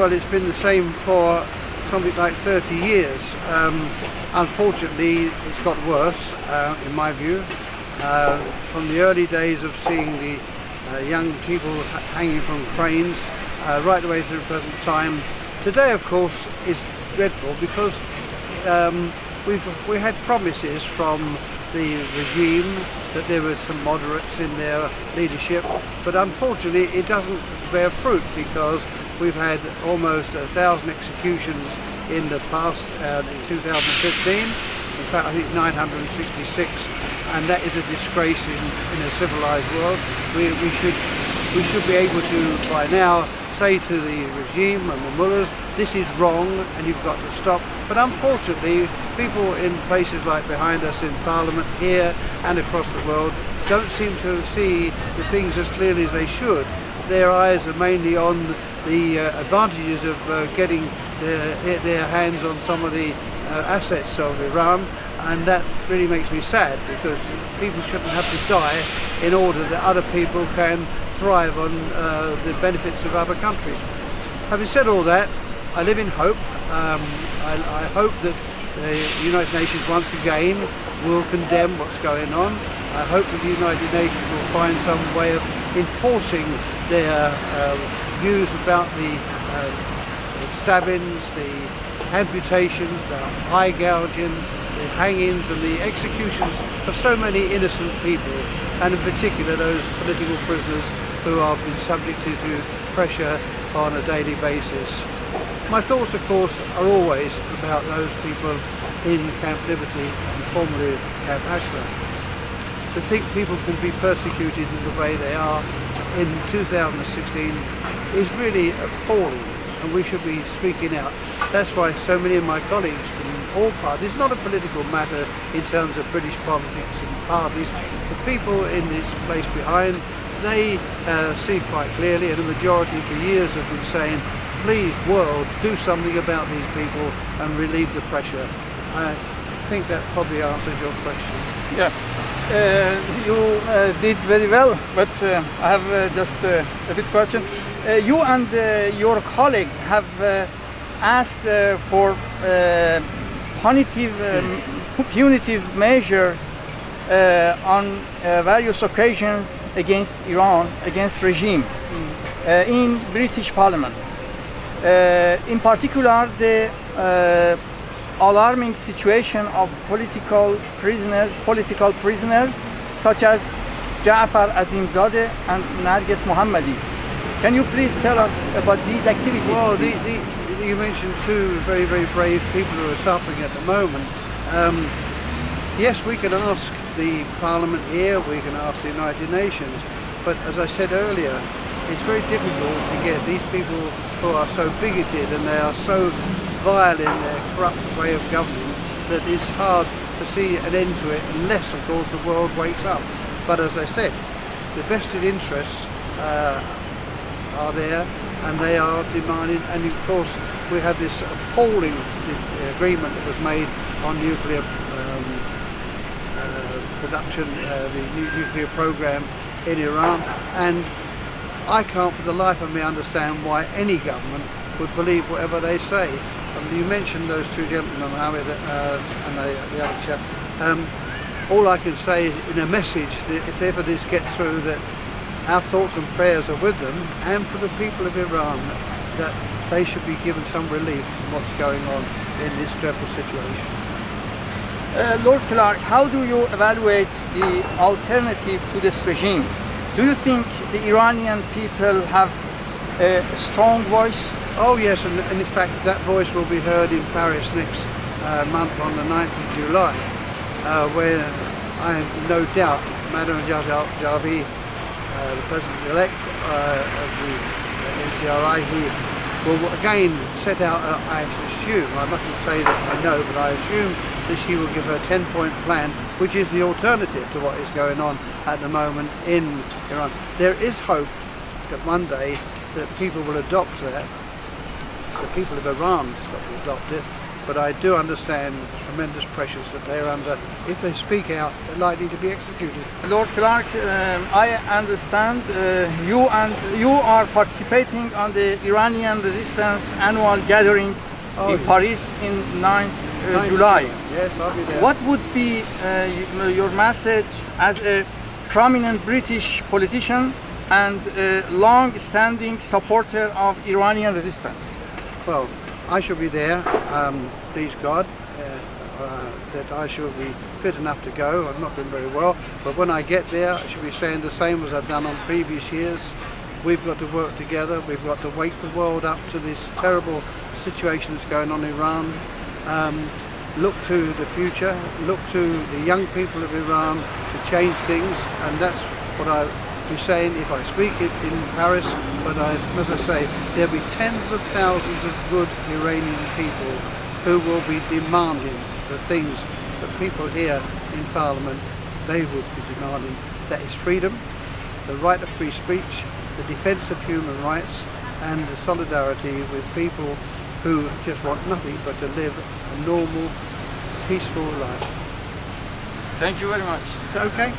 Well, it's been the same for something like 30 years. Unfortunately, it's got worse, in my view. From the early days of seeing the young people hanging from cranes, right away to the present time. Today, of course, is dreadful because we had promises from the regime that there were some moderates in their leadership, but unfortunately it doesn't bear fruit because we've had almost 1,000 executions in the past, in 2015. In fact, I think 966, and that is a disgrace in a civilized world. We should be able to, by now, say to the regime and the mullahs, this is wrong and you've got to stop. But unfortunately, people in places like behind us in Parliament here and across the world don't seem to see the things as clearly as they should. Their eyes are mainly on the advantages of getting their hands on some of the assets of Iran, and that really makes me sad because people shouldn't have to die in order that other people can thrive on the benefits of other countries. Having said all that, I live in hope. I hope that the United Nations once again will condemn what's going on. I hope that the United Nations will find some way of enforcing their views about the stabbings, the amputations, the eye gouging, the hangings and the executions of so many innocent people, and in particular those political prisoners who are being subjected to pressure on a daily basis. My thoughts, of course, are always about those people in Camp Liberty and formerly Camp Ashraf. To think people can be persecuted in the way they are in 2016 is really appalling, and we should be speaking out. That's why so many of my colleagues from all parties, it's not a political matter in terms of British politics and parties, the people in this place behind, they see quite clearly, and the majority for years have been saying, please world, do something about these people and relieve the pressure. I think that probably answers your question. Yeah, you did very well, but I have just a bit question. You and your colleagues have asked for punitive measures on various occasions against Iran, against regime, in British Parliament. In particular, the alarming situation of political prisoners such as Ja'far Azimzadeh and Narges Mohammadi. Can you please tell us about these activities? Well, you mentioned two very, very brave people who are suffering at the moment. Yes, we can ask the Parliament here, we can ask the United Nations, but as I said earlier, it's very difficult to get these people who are so bigoted and they are so vile in their corrupt way of governing that it's hard to see an end to it unless, of course, the world wakes up. But as I said, the vested interests are there and they are demanding, and of course we have this appalling agreement that was made on nuclear production, the nuclear program in Iran, and I can't for the life of me understand why any government would believe whatever they say. You mentioned those two gentlemen, Mohammed and the other chap. All I can say in a message, that if ever this gets through, that our thoughts and prayers are with them and for the people of Iran, that they should be given some relief from what's going on in this dreadful situation. Lord Clarke, how do you evaluate the alternative to this regime? Do you think the Iranian people have a strong voice? Oh yes, and in fact that voice will be heard in Paris next month on the 9th of July, where I have no doubt Madame Javi, the President-elect of the NCRI, who will again set out, I assume, I mustn't say that I know, but I assume that she will give her 10-point plan, which is the alternative to what is going on at the moment in Iran. There is hope that one day that people will adopt that. It's the people of Iran that's got to adopt it, but I do understand the tremendous pressures that they're under. If they speak out, they're likely to be executed. Lord Clarke, I understand you are participating on the Iranian Resistance annual gathering in yeah. Paris in 9th July. Yes, I'll be there. What would be your message as a prominent British politician and a long-standing supporter of Iranian resistance? Well, I shall be there, please God, that I shall be fit enough to go. I'm not doing very well, but when I get there, I shall be saying the same as I've done on previous years. We've got to work together, we've got to wake the world up to this terrible situation that's going on in Iran. Look to the future, look to the young people of Iran to change things, and that's what I'll be saying if I speak it in Paris. But as I say, there'll be tens of thousands of good Iranian people who will be demanding the things that people here in Parliament, they would be demanding. That is freedom, the right of free speech, the defence of human rights, and the solidarity with people who just want nothing but to live a normal, peaceful life. Thank you very much. Is that okay?